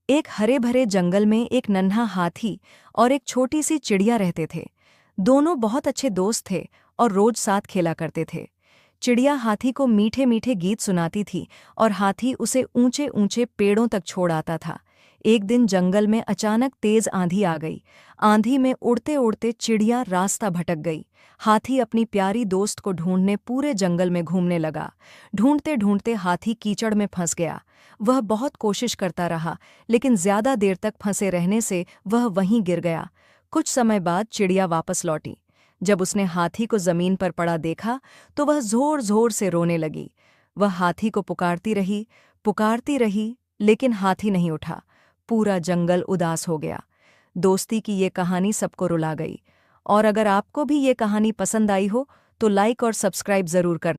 एक हरे भरे जंगल में एक नन्हा हाथी और एक छोटी सी चिड़िया रहते थे। दोनों बहुत अच्छे दोस्त थे और रोज साथ खेला करते थे। चिड़िया हाथी को मीठे मीठे गीत सुनाती थी और हाथी उसे ऊंचे ऊंचे पेड़ों तक छोड़ आता था। एक दिन जंगल में अचानक तेज आंधी आ गई। आंधी में उड़ते उड़ते चिड़िया रास्ता भटक गई। हाथी अपनी प्यारी दोस्त को ढूंढने पूरे जंगल में घूमने लगा। ढूंढते ढूंढते हाथी कीचड़ में फंस गया। वह बहुत कोशिश करता रहा, लेकिन ज्यादा देर तक फंसे रहने से वह वहीं गिर गया। कुछ समय बाद चिड़िया वापस लौटी। जब उसने हाथी को जमीन पर पड़ा देखा तो वह जोर जोर से रोने लगी। वह हाथी को पुकारती रही, लेकिन हाथी नहीं उठा। पूरा जंगल उदास हो गया। दोस्ती की ये कहानी सबको रुला गई। और अगर आपको भी ये कहानी पसंद आई हो तो लाइक और सब्सक्राइब जरूर करना।